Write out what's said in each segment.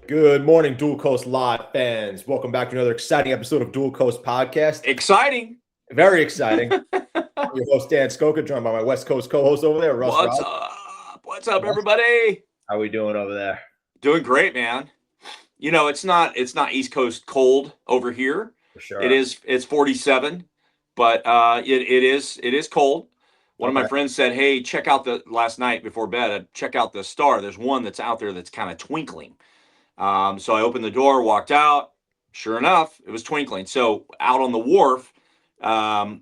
Good morning, Dual Coast Live fans. Welcome back to another exciting episode of Dual Coast Podcast. Exciting. Very exciting. I'm your host, Dan Skoka, joined by my West Coast co-host over there, Russ What's Rod. up? What's up, everybody? How we doing over there? Doing great, man. You know, it's not East Coast cold over here. For sure. It's 47, but it is cold. One of my friends said, "Hey, check out last night before bed, check out the star. There's one that's out there that's kind of twinkling." So I opened the door, walked out. Sure enough, it was twinkling. So out on the wharf,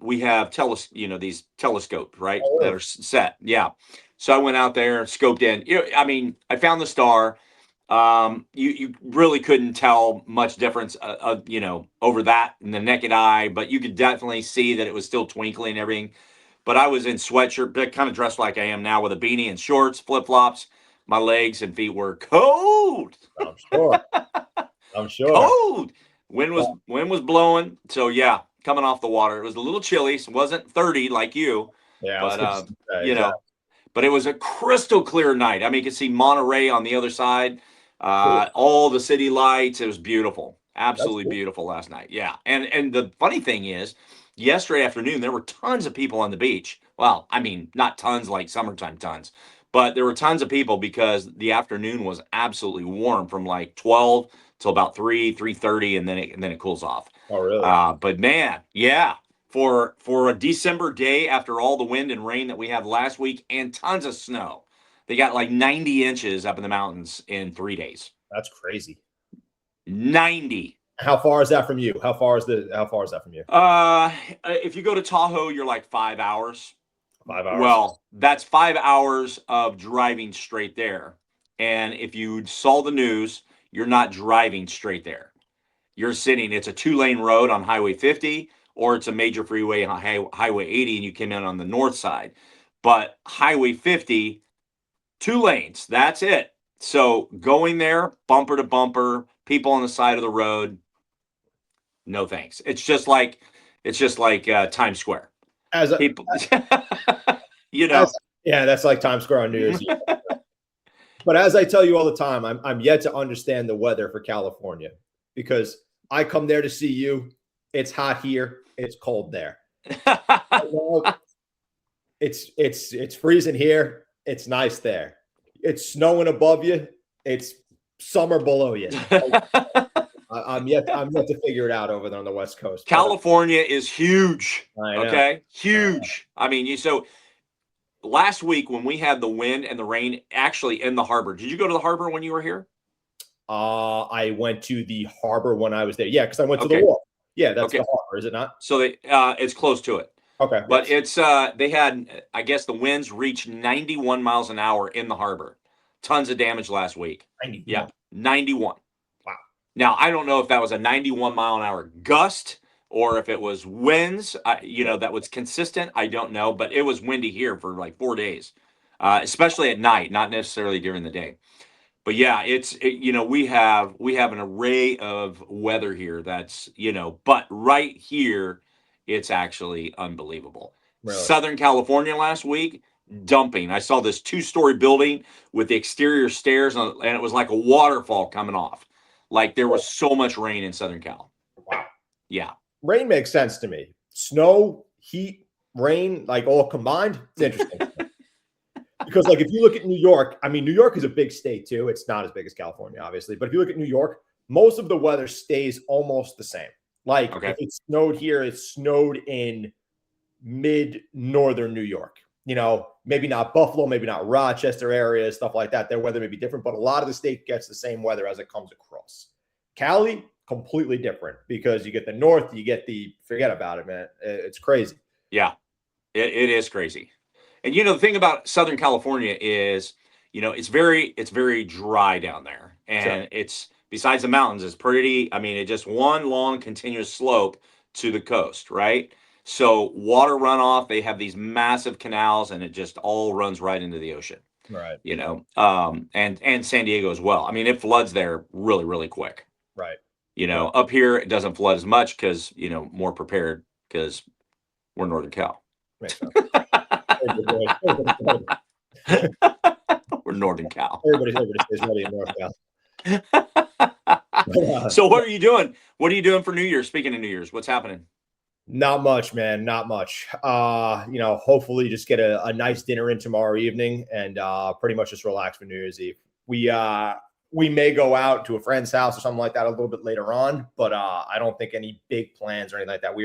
we have these telescopes, right? Oh, really? That are set. Yeah. So I went out there, scoped in. I mean, I found the star. You really couldn't tell much difference, over that in the naked eye, but you could definitely see that it was still twinkling and everything. But I was in sweatshirt, but kind of dressed like I am now with a beanie and shorts, flip flops. My legs and feet were cold. I'm sure. Cold. Wind was blowing. So yeah, coming off the water. It was a little chilly. So it wasn't 30 like you. Yeah, but but it was a crystal clear night. I mean, you could see Monterey on the other side. All the city lights. It was beautiful. Absolutely beautiful last night. Yeah. And the funny thing is, yesterday afternoon there were tons of people on the beach. Well, I mean, not tons like summertime tons, but there were tons of people because the afternoon was absolutely warm from like 12 till about 3:30, and then it cools off. Oh, really? But man, yeah, for a December day after all the wind and rain that we had last week and tons of snow, they got like 90 inches up in the mountains in 3 days. That's crazy. 90. How far is that from you? How far is that from you? If you go to Tahoe, you're like 5 hours. 5 hours. Well, that's 5 hours of driving straight there. And if you saw the news, you're not driving straight there. You're sitting, it's a 2-lane road on Highway 50, or it's a major freeway on Highway 80, and you came in on the north side. But Highway 50, 2 lanes, that's it. So going there, bumper to bumper, people on the side of the road, no thanks. It's just like Times Square. People, that's like Times Square on New Year's Eve. But as I tell you all the time, I'm yet to understand the weather for California, because I come there to see you. It's hot here. It's cold there. It's freezing here. It's nice there. It's snowing above you. It's summer below you. I'm yet to figure it out over there on the West Coast. California is huge. Okay, huge. I mean, so last week when we had the wind and the rain, actually in the harbor. Did you go to the harbor when you were here? I went to the harbor when I was there. Yeah, because I went to the wharf. Yeah, that's the harbor, is it not? So it's close to it. Okay. But it's they had, I guess the winds reached 91 miles an hour in the harbor. Tons of damage last week. 91. Yeah, 91. Wow. Now, I don't know if that was a 91 mile an hour gust or if it was winds, that was consistent. I don't know, but it was windy here for like 4 days, especially at night, not necessarily during the day. But yeah, we have an array of weather here that's, but right here, it's actually unbelievable. Really? Southern California last week, dumping. I saw this 2-story building with the exterior stairs, and it was like a waterfall coming off. Like there was so much rain in Southern Cal. Wow. Yeah. Rain makes sense to me. Snow, heat, rain, like all combined, it's interesting. Because like if you look at New York, I mean, New York is a big state too. It's not as big as California, obviously. But if you look at New York, most of the weather stays almost the same. Like if it snowed here, it snowed in mid-northern New York. Maybe not Buffalo, maybe not Rochester area, stuff like that. Their weather may be different, but a lot of the state gets the same weather as it comes across. Cali, completely different, because you get the north, you get forget about it, man. It's crazy. Yeah, it is crazy. And the thing about Southern California is, it's very dry down there, and it's, besides the mountains, it's pretty. I mean, it's just one long continuous slope to the coast, right? So water runoff, they have these massive canals, and it just all runs right into the ocean. Right. And San Diego as well. I mean, it floods there really, really quick. Right. Up here it doesn't flood as much because more prepared, because we're Northern Cal. We're Northern Cal. Everybody stays ready in North Cal. So what are you doing? What are you doing for New Year's? Speaking of New Year's, what's happening? Not much, man. Not much. Hopefully just get a nice dinner in tomorrow evening and pretty much just relax for New Year's Eve. We may go out to a friend's house or something like that a little bit later on, but I don't think any big plans or anything like that.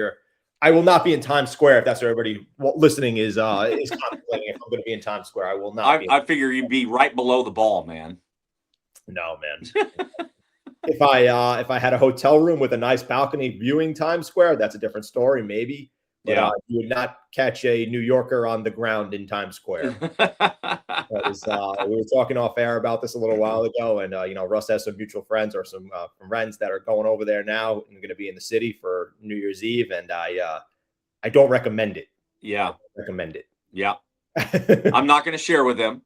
I will not be in Times Square if that's what everybody listening is contemplating. If I'm going to be in Times Square, I will not. I figure you'd be right below the ball, man. No, man. If I had a hotel room with a nice balcony viewing Times Square, that's a different story, maybe. But you would not catch a New Yorker on the ground in Times Square. We were talking off air about this a little while ago, and Russ has some mutual friends or some friends that are going over there now and going to be in the city for New Year's Eve, and I don't recommend it. Yeah, I don't recommend it. Yeah, I'm not going to share with them.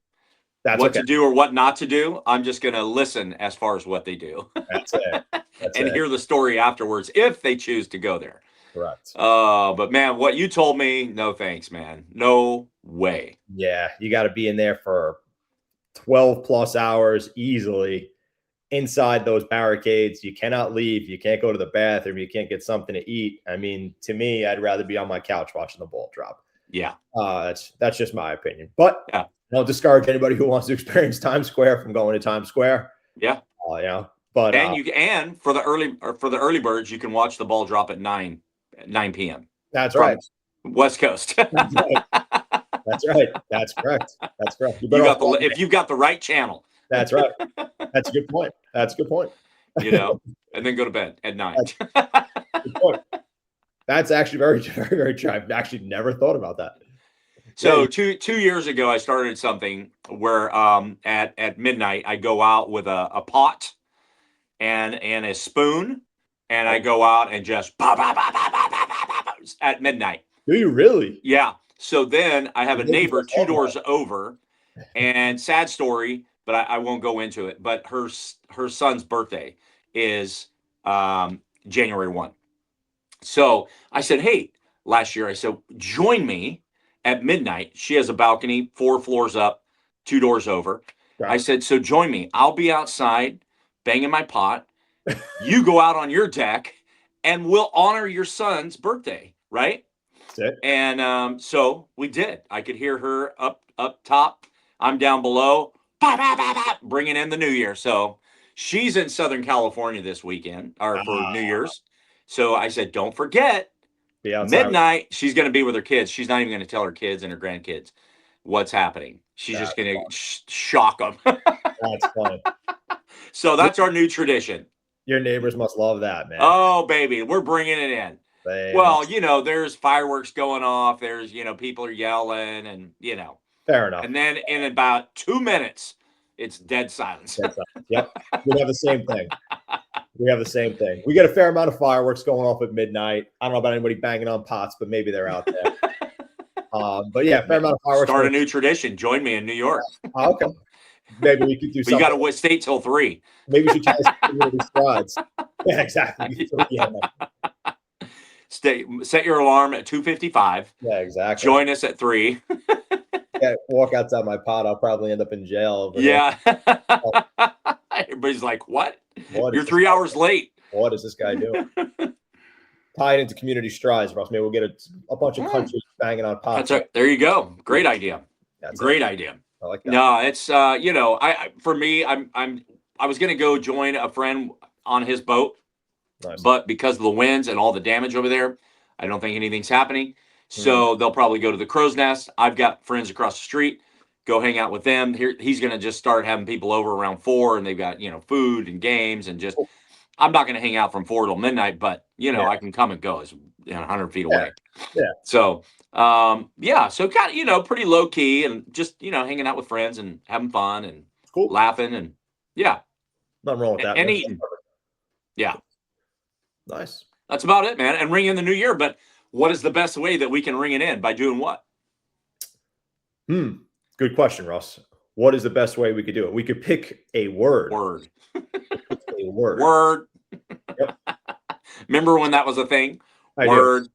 That's what okay. to do or what not to do. I'm just going to listen as far as what they do. That's it. And hear the story afterwards if they choose to go there. Correct. But man, what you told me, no thanks, man. No way. Yeah, you got to be in there for 12 plus hours easily inside those barricades. You cannot leave. You can't go to the bathroom. You can't get something to eat. I mean, to me, I'd rather be on my couch watching the ball drop. Yeah. That's just my opinion. But yeah. Don't discourage anybody who wants to experience Times Square from going to Times Square. Yeah. But and for the early birds, you can watch the ball drop at 9 p.m. That's right. West Coast. That's right. That's right. That's correct. That's correct. If you've got the right channel. That's right. That's a good point. That's a good point. And then go to bed at 9. Good point. That's actually very, very, very true. I've actually never thought about that. So 2 years ago, I started something where at midnight I go out with a pot and a spoon, and I go out and just at midnight. Do you really? Yeah. So then I have a neighbor 2 doors over, and sad story, but I won't go into it. But her son's birthday is January 1. So I said, hey, last year I said, join me at midnight. She has a balcony 4 floors up, 2 doors over. Right. I said, so join me. I'll be outside banging my pot. You go out on your deck and we'll honor your son's birthday. Right. That's it. And so we did. I could hear her up top. I'm down below, bringing in the new year. So she's in Southern California this weekend or for New Year's. So I said, don't forget, midnight, she's going to be with her kids. She's not even going to tell her kids and her grandkids what's happening. She's just going to shock them. That's funny. So that's our new tradition. Your neighbors must love that, man. Oh, baby. We're bringing it in. Well, there's fireworks going off. There's, people are yelling and, Fair enough. And then in about 2 minutes, it's dead silence. Yep. We have the same thing. We get a fair amount of fireworks going off at midnight. I don't know about anybody banging on pots, but maybe they're out there. But yeah, fair amount of fireworks. Start a new tradition. Join me in New York. Okay. Maybe we could do something. You got to stay till 3. Maybe we should try some strides. Yeah, exactly. Yeah. Set your alarm at 2:55. Yeah, exactly. Join us at 3. Yeah, walk outside my pot. I'll probably end up in jail. Yeah. Everybody's like, what? You're 3 hours late. What is this guy doing? Tie it into community strides, Ross. Maybe we'll get a bunch of countries banging on pots. There you go. Great idea. Great idea. I like that. No, it's for me, I was gonna go join a friend on his boat, nice. But because of the winds and all the damage over there, I don't think anything's happening. So they'll probably go to the Crow's Nest. I've got friends across the street. Go hang out with them. He's gonna just start having people over around 4, and they've got food and games and just. I'm not gonna hang out from 4 till midnight, but I can come and go. It's 100 feet away. Yeah. So. So kind of, pretty low key and just, hanging out with friends and having fun and laughing and nothing wrong with that. And eating. Yeah. Nice. That's about it, man. And ring in the new year. But what is the best way that we can ring it in? By doing what? Good question, Russ. What is the best way we could do it? We could pick a word. A word. Yep. Remember when that was a thing? Word.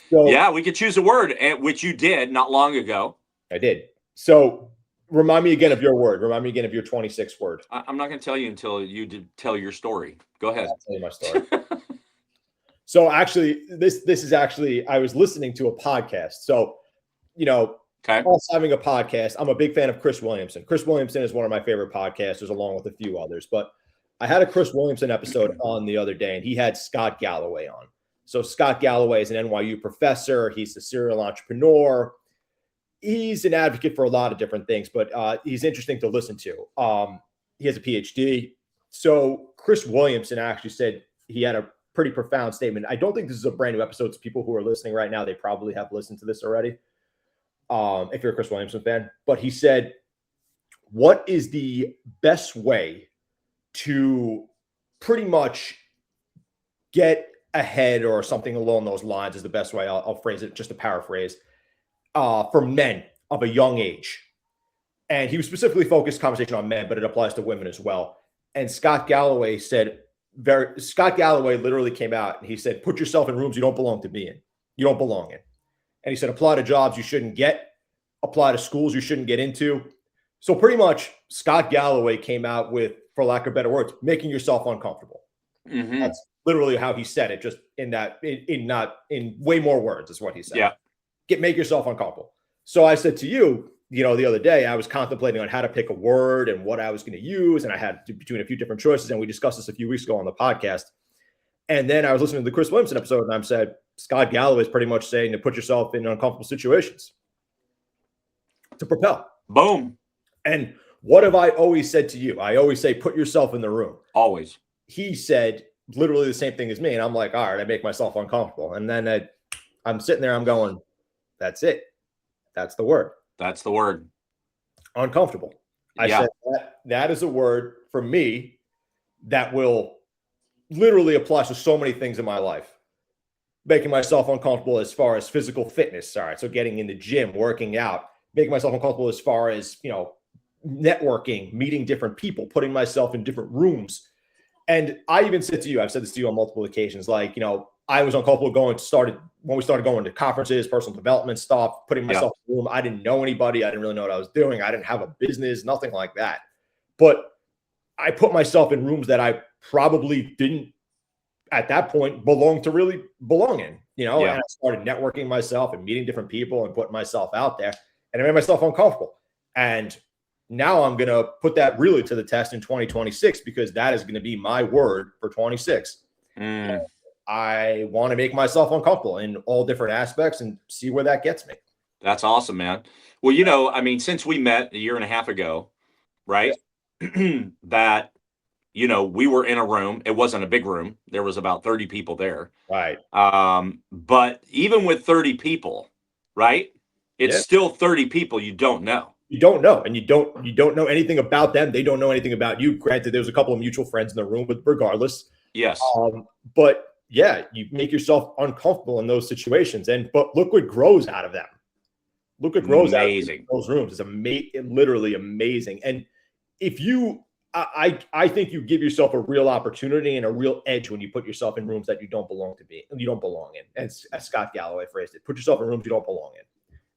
So, we could choose a word, which you did not long ago. I did. So Remind me again of your word. Remind me again of your 26 word. I'm not going to tell you until you tell your story. Go ahead. I'll tell you my story. So actually, this is actually, I was listening to a podcast. So, Okay. us having a podcast, I'm a big fan of Chris Williamson. Chris Williamson is one of my favorite podcasters, along with a few others. But I had a Chris Williamson episode on the other day, and he had Scott Galloway on. So Scott Galloway is an NYU professor. He's a serial entrepreneur. He's an advocate for a lot of different things, but he's interesting to listen to. He has a PhD. So Chris Williamson actually said he had a pretty profound statement. I don't think this is a brand new episode to people who are listening right now. They probably have listened to this already. If you're a Chris Williamson fan, but he said, what is the best way to pretty much get ahead, or something along those lines is the best way I'll phrase it, just to paraphrase, for men of a young age. And he was specifically focused conversation on men, but it applies to women as well. And Scott Galloway literally came out and he said, put yourself in rooms you don't belong to be in. You don't belong in. And he said, apply to jobs you shouldn't get, apply to schools you shouldn't get into. So pretty much Scott Galloway came out with, for lack of better words, making yourself uncomfortable. Mm-hmm. That's literally how he said it, just in way more words is what he said. Yeah. Make yourself uncomfortable. So I said to you, the other day, I was contemplating on how to pick a word and what I was going to use. And I had between a few different choices. And we discussed this a few weeks ago on the podcast. And then I was listening to the Chris Williamson episode, and I said, Scott Galloway is pretty much saying to put yourself in uncomfortable situations to propel. Boom. And what have I always said to you? I always say, put yourself in the room. Always. He said literally the same thing as me. And I'm like, all right, I make myself uncomfortable. And then I'm sitting there, I'm going, that's it. That's the word. That's the word. Uncomfortable. I said that is a word for me that will literally apply to so many things in my life. Making myself uncomfortable as far as physical fitness. All right. So getting in the gym, working out, making myself uncomfortable as far as, networking, meeting different people, putting myself in different rooms. And I even said to you, I've said this to you on multiple occasions, like, I was uncomfortable when we started going to conferences, personal development stuff, putting myself in a room. I didn't know anybody. I didn't really know what I was doing. I didn't have a business, nothing like that. But I put myself in rooms that I probably didn't at that point belong in, and I started networking myself and meeting different people and putting myself out there, and I made myself uncomfortable. And now I'm going to put that really to the test in 2026, because that is going to be my word for 26. I want to make myself uncomfortable in all different aspects and see where that gets me. That's awesome, man. Well, since we met a year and a half ago, right? Yeah. That, we were in a room. It wasn't a big room. There was about 30 people there. Right. But even with 30 people, right? It's still 30 people you don't know. You don't know, and you don't know anything about them. They don't know anything about you. Granted, there's a couple of mutual friends in the room, but regardless. Yes. But yeah, you make yourself uncomfortable in those situations, but look what grows out of them. Look what grows out of those rooms. It's literally amazing. And if I think you give yourself a real opportunity and a real edge when you put yourself in rooms that you don't belong in. As Scott Galloway phrased it, put yourself in rooms you don't belong in.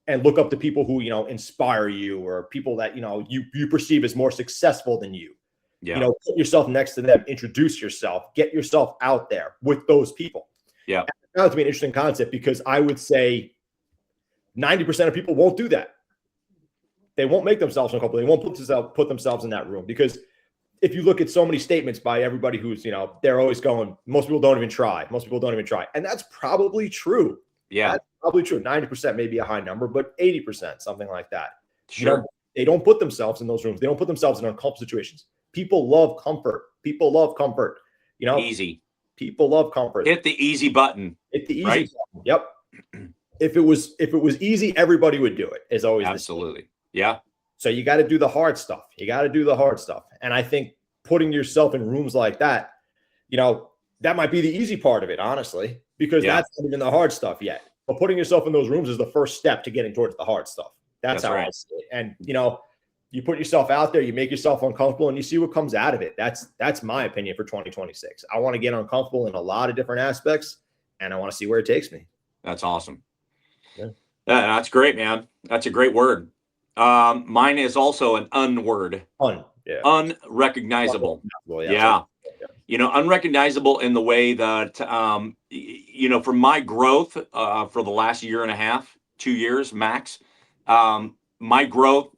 And look up to people who, inspire you, or people that, you perceive as more successful than you. Yeah. Put yourself next to them, introduce yourself, get yourself out there with those people. Yeah. And it found to be an interesting concept, because I would say 90% of people won't do that. They won't make themselves uncomfortable. They won't put themselves in that room, because if you look at so many statements by everybody who's, they're always going, most people don't even try. Most people don't even try. And that's probably true. Yeah. That's probably true. 90% may be a high number, but 80%, something like that. Sure. They don't put themselves in those rooms. They don't put themselves in uncomfortable situations. People love comfort. Easy. People love comfort. Hit the easy button. Button. Yep. If it was easy, everybody would do it. Is always absolutely. Yeah. So you got to do the hard stuff. And I think putting yourself in rooms like that, that might be the easy part of it, honestly, because that's not even the hard stuff yet. But putting yourself in those rooms is the first step to getting towards the hard stuff. That's how I see it. And, you put yourself out there, you make yourself uncomfortable, and you see what comes out of it. That's my opinion for 2026. I want to get uncomfortable in a lot of different aspects, and I want to see where it takes me. That's awesome. Yeah. That's great, man. That's a great word. Mine is also an unword, Yeah. unrecognizable. Well, yeah. Yeah. Yeah. Unrecognizable in the way that, for my growth for the last year and a half, 2 years max, my growth,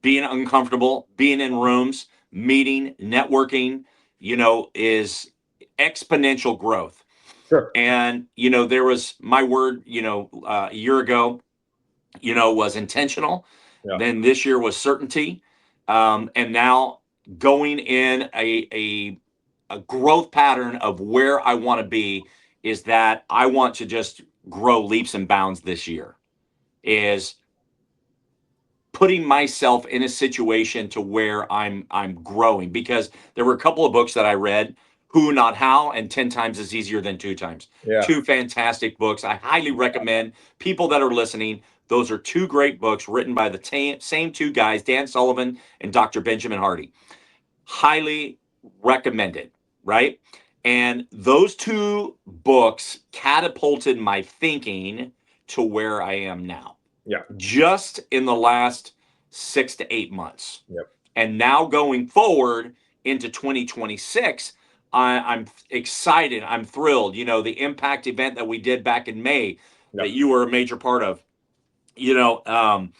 being uncomfortable, being in rooms, meeting, networking, is exponential growth. Sure. And, there was my word, a year ago, was intentional. Yeah. Then this year was certainty. And now going in a growth pattern of where I want to be is that I want to just grow leaps and bounds this year, is putting myself in a situation to where I'm growing, because there were a couple of books that I read, Who Not How and 10 Times is Easier Than 2 Times. Yeah. Two fantastic books. I highly recommend people that are listening. Those are two great books written by the same two guys, Dan Sullivan and Dr. Benjamin Hardy. Highly recommended, right? And those two books catapulted my thinking to where I am now, Yeah. just in the last 6 to 8 months. Yep. And now going forward into 2026, I'm excited. I'm thrilled. The impact event that we did back in May, Yeah. that you were a major part of, you know, um,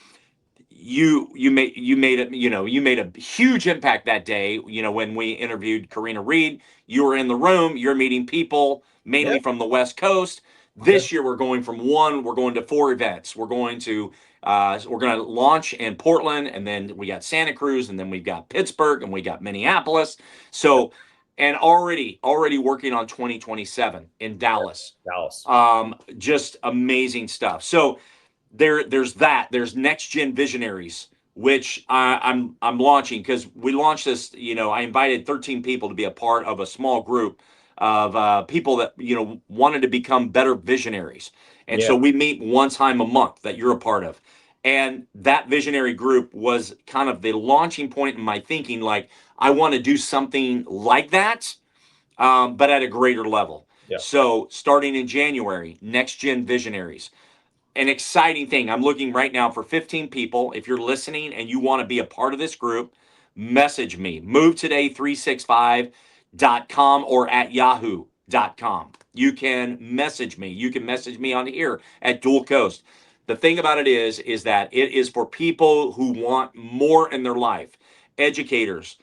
you made a huge impact that day. When we interviewed Karina Reed, you were in the room. You're meeting people Yeah. mainly from the West Coast. Yeah. This year we're going we're going to 4 events. We're going to launch in Portland, and then we got Santa Cruz, and then we've got Pittsburgh, and we got Minneapolis. So, and already working on 2027 in Dallas. Dallas. Just amazing stuff. So there's next gen visionaries, which I'm launching, because we launched this. I invited 13 people to be a part of a small group of people that wanted to become better visionaries. And Yeah. so we meet one time a month, that you're a part of. And that visionary group was kind of the launching point in my thinking, like, I want to do something like that, but at a greater level. Yeah. So starting in January, next gen visionaries, an exciting thing. I'm looking right now for 15 people. If you're listening and you want to be a part of this group, message me, movetoday365.com or at yahoo.com. You can message me. You can message me on here at Dual Coast. The thing about it is that it is for people who want more in their life, educators,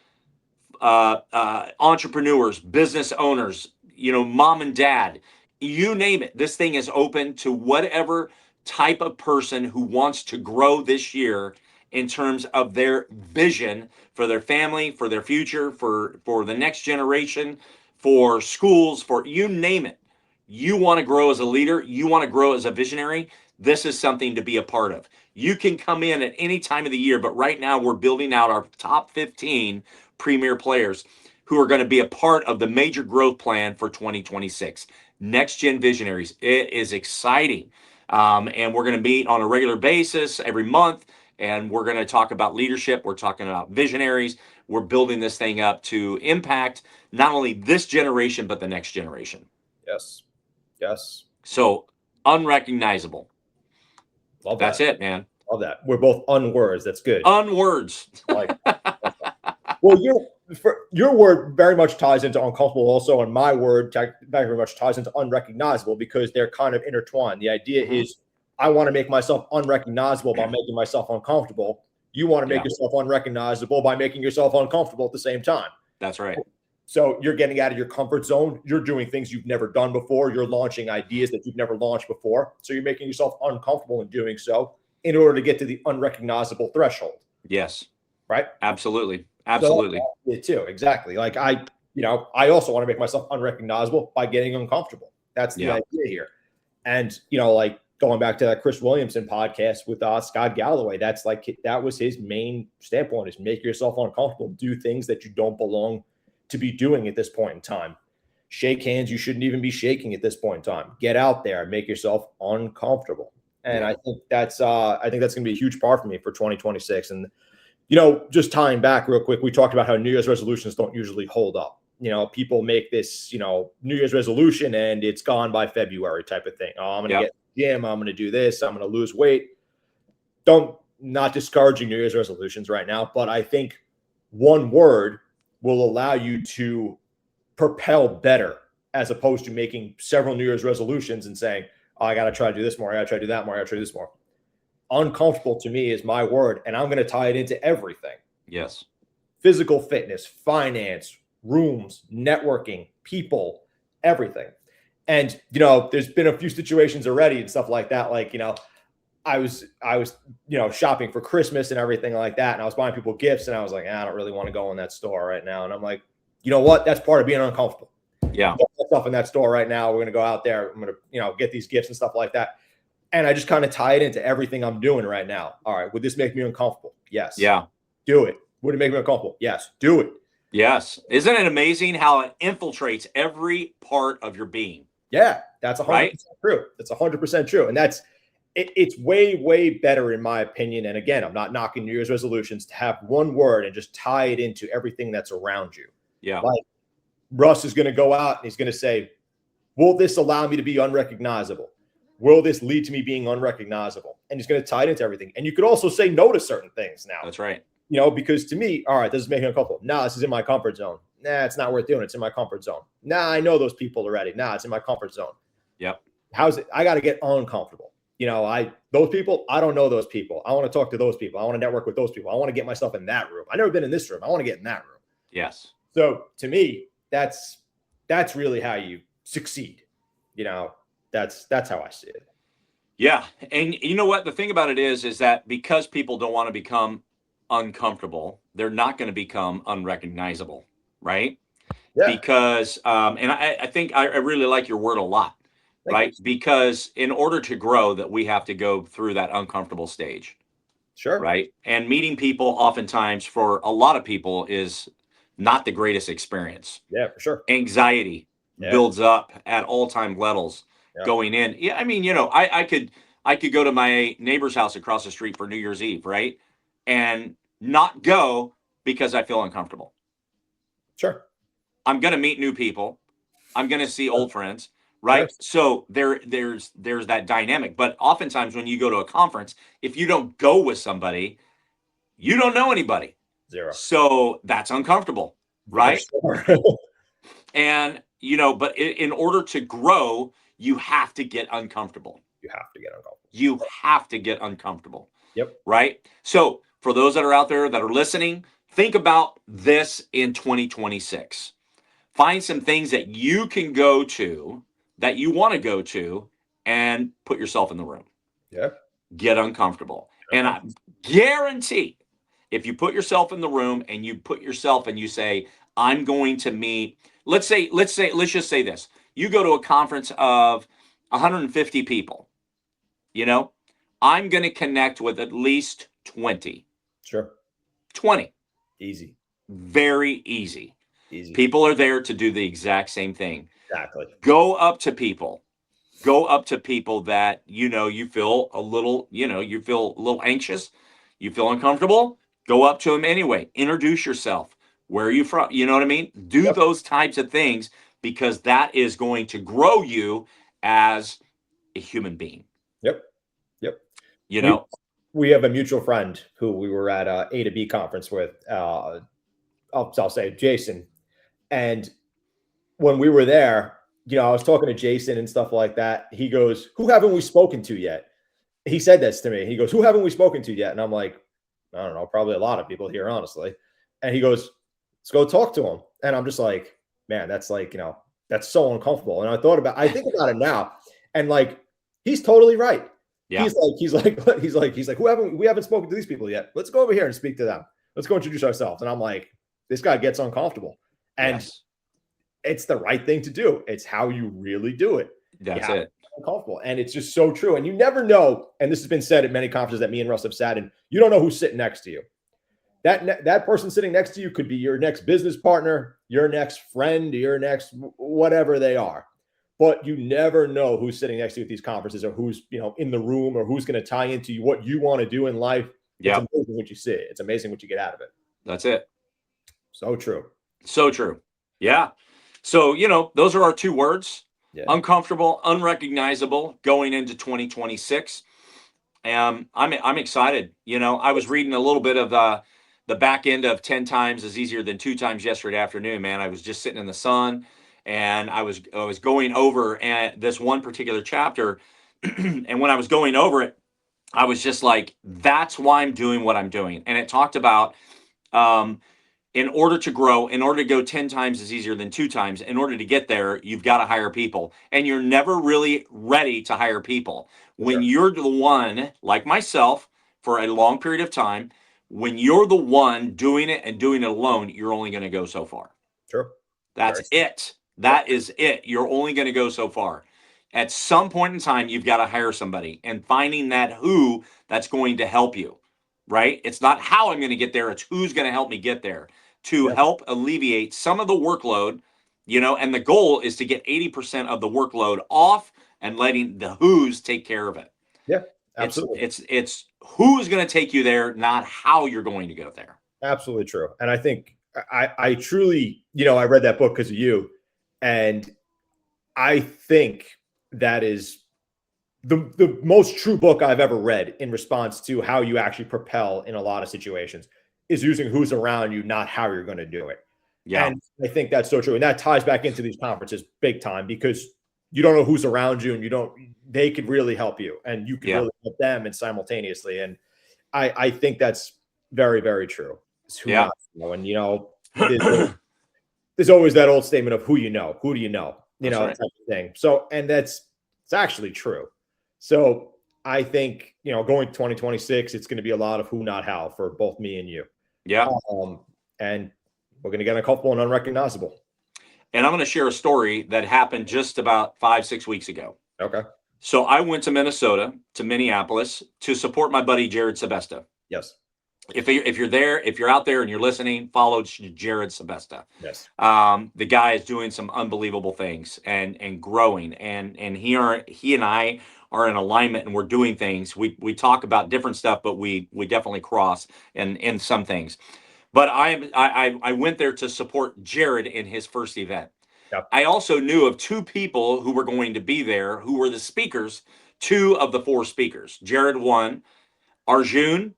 entrepreneurs, business owners, mom and dad, you name it. This thing is open to whatever type of person who wants to grow this year in terms of their vision for their family, for their future, for the next generation, for schools, for you name it. You want to grow as a leader, you want to grow as a visionary. This is something to be a part of. You can come in at any time of the year, but right now we're building out our top 15 premier players who are going to be a part of the major growth plan for 2026. Next gen visionaries. It is exciting. And we're going to meet on a regular basis every month. And we're going to talk about leadership. We're talking about visionaries. We're building this thing up to impact not only this generation, but the next generation. Yes. Yes. So unrecognizable. Love That's that. it, man. Love that. We're both unwords. That's good. Unwords. Like, well, your word very much ties into uncomfortable also, and my word very much ties into unrecognizable, because they're kind of intertwined. The idea is, I want to make myself unrecognizable by making myself uncomfortable. You want to make yourself unrecognizable by making yourself uncomfortable at the same time. That's right. So you're getting out of your comfort zone. You're doing things you've never done before. You're launching ideas that you've never launched before. So you're making yourself uncomfortable in doing so in order to get to the unrecognizable threshold. Yes. Right? Absolutely. Absolutely. So it too. Exactly. Like I also want to make myself unrecognizable by getting uncomfortable. That's the idea here. And, like going back to that Chris Williamson podcast with Scott Galloway, that was his main standpoint, is make yourself uncomfortable, do things that you don't belong to be doing at this point in time. Shake hands you shouldn't even be shaking at this point in time. Get out there, make yourself uncomfortable. And I think that's going to be a huge part for me for 2026. And just tying back real quick, we talked about how New Year's resolutions don't usually hold up. People make this, New Year's resolution and it's gone by February type of thing. Oh, I'm going to get in the gym. I'm going to do this. I'm going to lose weight. Don't not discouraging New Year's resolutions right now, but I think one word will allow you to propel better as opposed to making several New Year's resolutions and saying, oh, I got to try to do this more. I got to try to do that more. I got to try to do this more. Uncomfortable to me is my word, and I'm going to tie it into everything. Yes. Physical fitness, finance, rooms, networking, people, everything. And, there's been a few situations already and stuff like that. Like, I was, shopping for Christmas and everything like that. And I was buying people gifts and I was like, I don't really want to go in that store right now. And I'm like, you know what? That's part of being uncomfortable. Yeah. Stuff in that store right now. We're going to go out there. I'm going to, get these gifts and stuff like that. And I just kind of tie it into everything I'm doing right now. All right. Would this make me uncomfortable? Yes. Yeah. Do it. Would it make me uncomfortable? Yes. Do it. Yes. Isn't it amazing how it infiltrates every part of your being? Yeah. That's 100% true. That's 100% true. And it's way, way better in my opinion. And again, I'm not knocking New Year's resolutions, to have one word and just tie it into everything that's around you. Yeah. Like Russ is going to go out and he's going to say, will this allow me to be unrecognizable? Will this lead to me being unrecognizable? And he's going to tie it into everything. And you could also say no to certain things now. That's right. Because to me, all right, this is making me uncomfortable. Nah, this is in my comfort zone. Nah, it's not worth doing. It's in my comfort zone. Nah, I know those people already. Nah, it's in my comfort zone. Yep. How's it? I got to get uncomfortable. Those people, I don't know those people. I want to talk to those people. I want to network with those people. I want to get myself in that room. I've never been in this room. I want to get in that room. Yes. So to me, that's really how you succeed. That's how I see it. Yeah. And you know what? The thing about it is that because people don't want to become uncomfortable, they're not going to become unrecognizable. Right. Yeah. Because, and I think I really like your word a lot. Right. Because in order to grow, that we have to go through that uncomfortable stage. Sure. Right. And meeting people oftentimes for a lot of people is not the greatest experience. Yeah, for sure. Anxiety builds up at all time levels going in. Yeah. I mean, I could go to my neighbor's house across the street for New Year's Eve. Right. And not go because I feel uncomfortable. Sure. I'm going to meet new people. I'm going to see old friends. Right. So there's that dynamic. But oftentimes when you go to a conference, if you don't go with somebody, you don't know anybody. Zero. So that's uncomfortable. Right. And, but in order to grow, you have to get uncomfortable. You have to get uncomfortable. You have to get uncomfortable. Yep. Right. So for those that are out there that are listening, think about this in 2026. Find some things that you can go to, that you want to go to, and put yourself in the room. Yeah. Get uncomfortable. And I guarantee if you put yourself in the room and you put yourself and you say, I'm going to meet, let's just say this. You go to a conference of 150 people, I'm going to connect with at least 20. Sure. 20. Easy. Very easy. Easy. People are there to do the exact same thing. Exactly. Go up to people that, you feel a little, you feel a little anxious. You feel uncomfortable. Go up to them anyway. Introduce yourself. Where are you from? You know what I mean? Do those types of things, because that is going to grow you as a human being. Yep. We have a mutual friend who we were at A to B conference with. I'll say Jason. And when we were there, I was talking to Jason and stuff like that. He goes, who haven't we spoken to yet? He said this to me. He goes, who haven't we spoken to yet? And I'm like, I don't know, probably a lot of people here, honestly. And he goes, let's go talk to him. And I'm just like, man, that's like, that's so uncomfortable. And I think about it now, and like, he's totally right. Yeah. He's like, we haven't spoken to these people yet. Let's go over here and speak to them. Let's go introduce ourselves. And I'm like, this guy gets uncomfortable. And it's the right thing to do. It's how you really do it. That's it. Uncomfortable. And it's just so true. And you never know. And this has been said at many conferences that me and Russ have sat in. You don't know who's sitting next to you. That person sitting next to you could be your next business partner, your next friend, your next whatever they are. But you never know who's sitting next to you at these conferences, or who's in the room, or who's going to tie into what you want to do in life. It's amazing what you see. It's amazing what you get out of it. That's it. So true. So true. Yeah. So, those are our two words. Yeah. Uncomfortable, unrecognizable, going into 2026. I'm excited. I was reading a little bit of the back end of 10 times is easier than 2 times yesterday afternoon, man. I was just sitting in the sun, and I was going over this one particular chapter, and when I was going over it, I was just like, that's why I'm doing what I'm doing. And it talked about, um, in order to grow, in order to go 10 times is easier than 2 times. In order to get there, you've got to hire people. And you're never really ready to hire people. For When sure. you're the one, like myself, for a long period of time, when you're the one doing it and doing it alone, you're only going to go so far. True. That's Very true. it. Yep. That is it. You're only going to go so far. At some point in time, you've got to hire somebody, and finding that who that's going to help you, right? It's not how I'm going to get there, it's who's going to help me get there to Yeah. help alleviate some of the workload, and the goal is to get 80% of the workload off and letting the who's take care of it. Yeah. It's Absolutely. it's it's who's going to take you there, not how you're going to go there. Absolutely true. And I think I truly, I read that book because of you. And I think that is the most true book I've ever read in response to how you actually propel in a lot of situations is using who's around you, not how you're going to do it. Yeah. And I think that's so true. And that ties back into these conferences big time because you don't know who's around you and they could really help you and you could Yeah. really help them and simultaneously. And I think that's very, very true. It's who Yeah. not to know. And there's always that old statement of who do you know, That's right. type of thing. So, and it's actually true. So I think, going to 2026, it's going to be a lot of who, not how for both me and you. Yeah. And we're going to get a couple and unrecognizable. And I'm going to share a story that happened just about 5-6 weeks ago. Okay. So I went to Minnesota, to Minneapolis, to support my buddy Jared Sebesta. Yes. If you're there, if you're out there and you're listening, follow Jared Sebesta. Yes. The guy is doing some unbelievable things and growing, and he and I are in alignment, and we're doing things. We talk about different stuff, but we definitely cross in some things. But I went there to support Jared in his first event. Yep. I also knew of 2 people who were going to be there, who were the speakers, 2 of the 4 speakers. Jared won, Arjun,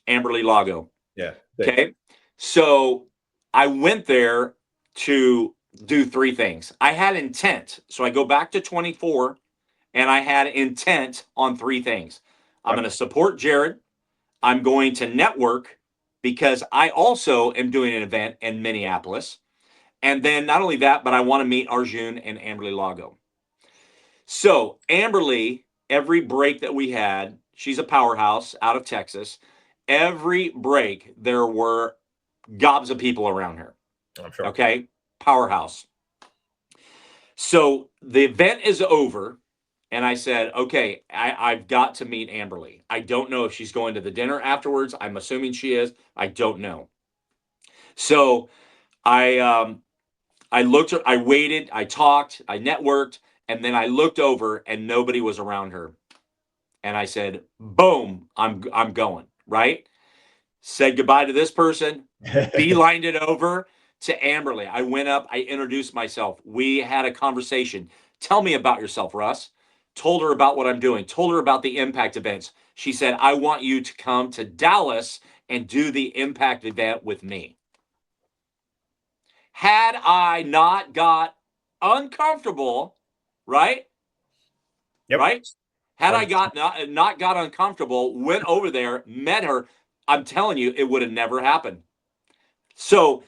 Amberly Lago. Yeah. Big. Okay. So I went there to do 3 things. I had intent. So I go back to 24 and I had intent on 3 things. I'm Yep. going to support Jared. I'm going to network because I also am doing an event in Minneapolis. And then not only that, but I want to meet Arjun and Amberly Lago. So Amberly, every break that we had, she's a powerhouse out of Texas. Every break, there were gobs of people around her. I'm sure. Okay. Powerhouse. So the event is over. And I said, okay, I've got to meet Amberly. I don't know if she's going to the dinner afterwards. I'm assuming she is. I don't know. So I looked, I waited, I talked, I networked, and then I looked over and nobody was around her. And I said, boom, I'm going, right? Said goodbye to this person, beelined it over to Amberly. I went up, I introduced myself. We had a conversation. Tell me about yourself, Russ. Told her about what I'm doing, told her about the impact events. She said, I want you to come to Dallas and do the impact event with me. Had I not got uncomfortable, right? Yep. Right? Had I got not got uncomfortable, went over there, met her, I'm telling you, it would have never happened. So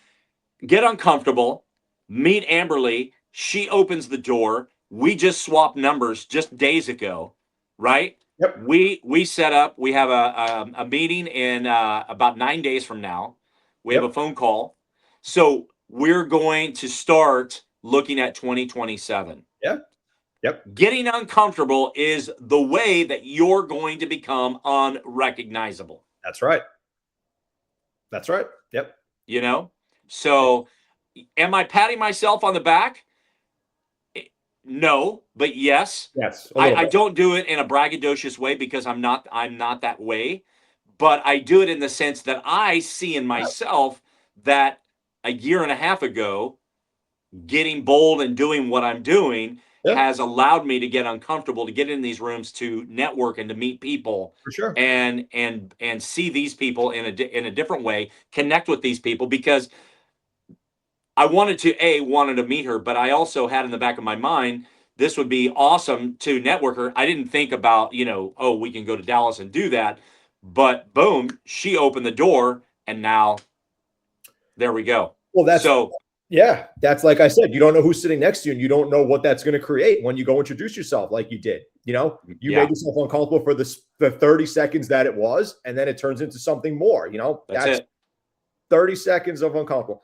get uncomfortable, meet Amberly. She opens the door. We just swapped numbers just days ago, right? Yep. We set up. We have a meeting in about 9 days from now. We have a phone call. So we're going to start looking at 2027. Yeah. Yep. Getting uncomfortable is the way that you're going to become unrecognizable. That's right. That's right. Yep. So am I patting myself on the back? No, but yes. Yes. I don't do it in a braggadocious way because I'm not that way. But I do it in the sense that I see in myself that a year and a half ago, getting bold and doing what I'm doing, has allowed me to get uncomfortable, to get in these rooms, to network and to meet people, For sure. and see these people in a different way, connect with these people, because I wanted to meet her, but I also had in the back of my mind, this would be awesome to network her. I didn't think about, oh, we can go to Dallas and do that, but boom, she opened the door, and now there we go. Well, So yeah, that's like I said, you don't know who's sitting next to you, and you don't know what that's going to create when you go introduce yourself like you did. You Yeah. made yourself uncomfortable for the 30 seconds that it was, and then it turns into something more. That's it. 30 seconds of uncomfortable.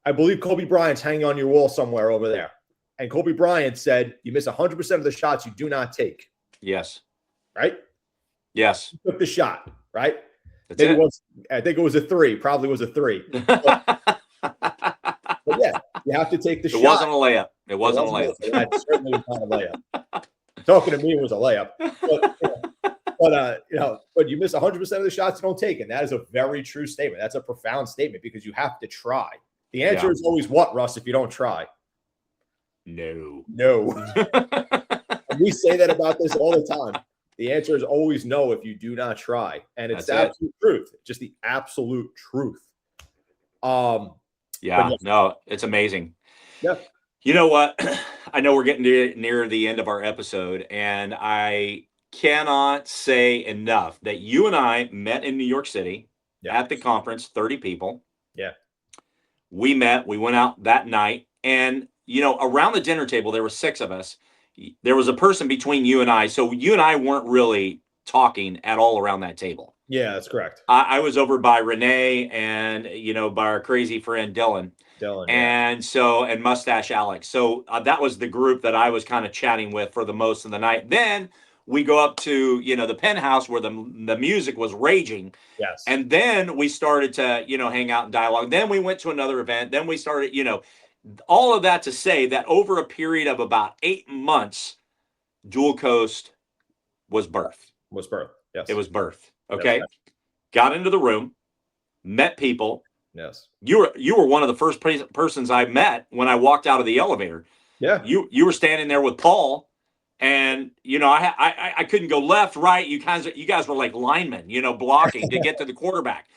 I believe Kobe Bryant's hanging on your wall somewhere over there. And Kobe Bryant said, you miss 100% of the shots you do not take. Yes. Right? Yes. You took the shot, right? That's it. I think it was a 3. Probably was a 3. But yeah, you have to take the shot. It wasn't a layup. It wasn't a layup. That certainly was not a layup. Talking to me, it was a layup. But you miss 100% of the shots you don't take. And that is a very true statement. That's a profound statement, because you have to try. The answer is always what, Russ, if you don't try? No. And we say that about this all the time. The answer is always no if you do not try. And it's the absolute truth. Just the absolute truth. No, it's amazing. Yeah. You know what? I know we're getting near the end of our episode, and I cannot say enough that you and I met in New York City at the conference, 30 people. Yeah. We met, we went out that night, and around the dinner table, there were 6 of us. There was a person between you and I. So you and I weren't really talking at all around that table. Yeah, that's correct. I was over by Renee and, by our crazy friend Dylan. And Mustache Alex. So that was the group that I was kind of chatting with for the most of the night. Then we go up to, the penthouse where the music was raging. Yes. And then we started to, hang out and dialogue. Then we went to another event. Then we started, all of that to say that over a period of about 8 months, Dual Coast was birthed. Yes. It was birthed. Okay. Right. Got into the room, met people. Yes. You were one of the first persons I met when I walked out of the elevator. Yeah. You were standing there with Paul, and I couldn't go left, right. You guys were like linemen, blocking to get to the quarterback,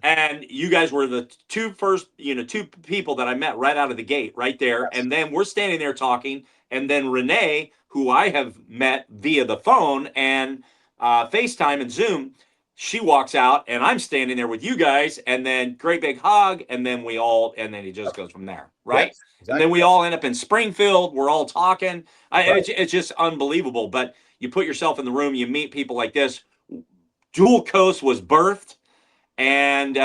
and you guys were the two people that I met right out of the gate right there. Yes. And then we're standing there talking, and then Renee, who I have met via the phone and FaceTime and Zoom, she walks out, and I'm standing there with you guys, and then great big hug, and then it just goes from there, right? Yes, exactly. And then we all end up in Springfield. We're all talking. It's just unbelievable. But you put yourself in the room, you meet people like this. Dual Coast was birthed, and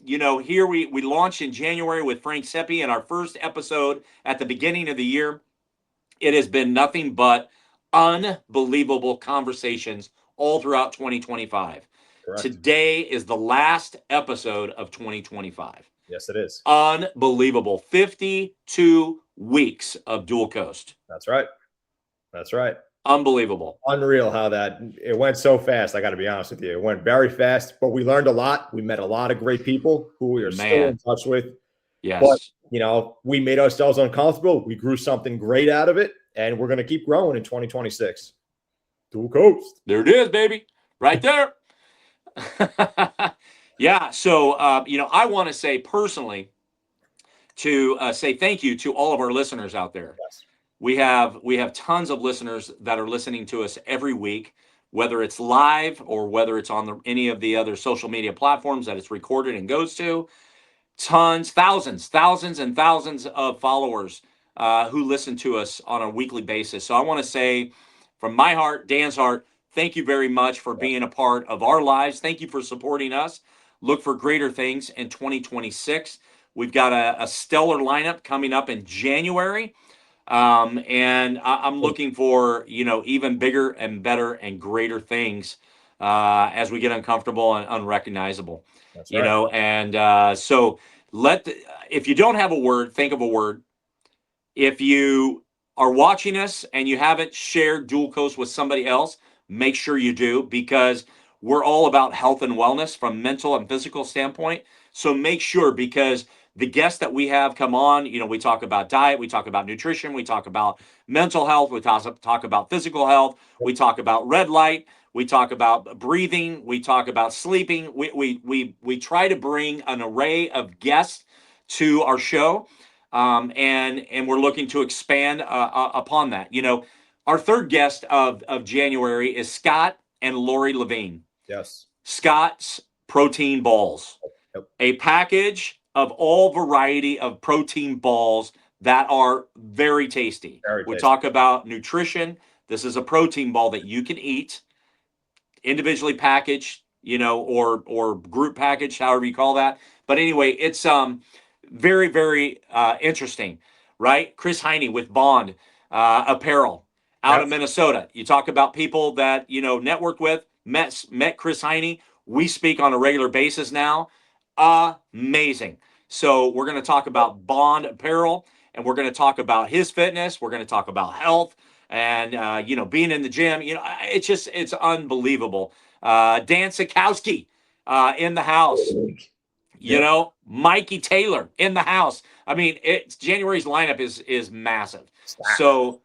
here we launched in January with Frank Seppi in our first episode at the beginning of the year. It has been nothing but unbelievable conversations all throughout 2025. Correct. Today is the last episode of 2025. Yes, it is. Unbelievable. 52 weeks of Dual Coast. That's right. Unbelievable. Unreal how it went so fast. I got to be honest with you. It went very fast, but we learned a lot. We met a lot of great people who we are still in touch with. Yes. But, we made ourselves uncomfortable. We grew something great out of it, and we're going to keep growing in 2026. Dual Coast. There it is, baby. Right there. Yeah. So, I want to say personally to say thank you to all of our listeners out there. Yes. We have tons of listeners that are listening to us every week, whether it's live or whether it's on any of the other social media platforms that it's recorded and goes to. Thousands and thousands of followers who listen to us on a weekly basis. So I want to say from my heart, Dan's heart, thank you very much for being a part of our lives. Thank you for supporting us. Look for greater things in 2026. We've got a stellar lineup coming up in January. And I'm looking for, even bigger and better and greater things as we get uncomfortable and unrecognizable. That's right. And so if you don't have a word, think of a word. If you are watching us and you haven't shared Dual Coast with somebody else, make sure you do, because we're all about health and wellness from mental and physical standpoint. So make sure, because the guests that we have come on, we talk about diet, we talk about nutrition, we talk about mental health, we talk about physical health, we talk about red light, we talk about breathing, we talk about sleeping. We try to bring an array of guests to our show, and we're looking to expand upon that. Our third guest of January is Scott and Lori Levine. Yes. Scott's Protein Balls, Yep. a package of all variety of protein balls that are very tasty. We talk about nutrition. This is a protein ball that you can eat, individually packaged, or group packaged, however you call that. But anyway, it's very, very interesting, right? Chris Heine with Bond Apparel out of Minnesota. You talk about people that networked with, met Chris Heine. We speak on a regular basis now. Amazing. So we're going to talk about Bond Apparel, and we're going to talk about his fitness. We're going to talk about health and being in the gym. It's unbelievable. Dan Sikowski in the house. Mikey Taylor in the house. I mean, January's lineup is massive. So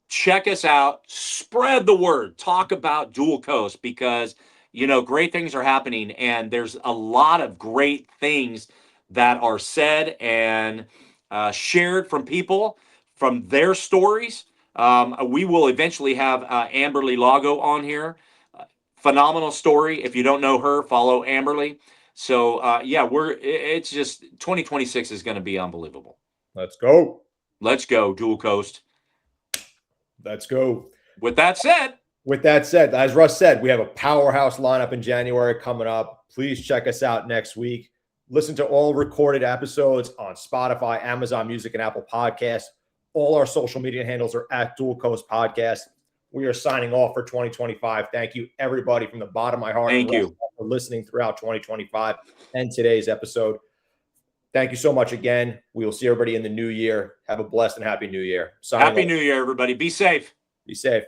check us out. Spread the word. Talk about Dual Coast, because great things are happening, and there's a lot of great things that are said and shared from people, from their stories. We will eventually have Amberly Lago on here. Phenomenal story. If you don't know her, follow Amberly. So it's just 2026 is going to be unbelievable. Let's go. Let's go, Dual Coast. Let's go. With that said, as Russ said, we have a powerhouse lineup in January coming up. Please check us out next week. Listen to all recorded episodes on Spotify, Amazon Music, and Apple Podcasts. All our social media handles are at Dual Coast Podcast. We are signing off for 2025. Thank you, everybody, from the bottom of my heart. Thank you for listening throughout 2025 and today's episode. Thank you so much again. We will see everybody in the new year. Have a blessed and happy new year. Happy New Year, everybody. Be safe. Be safe.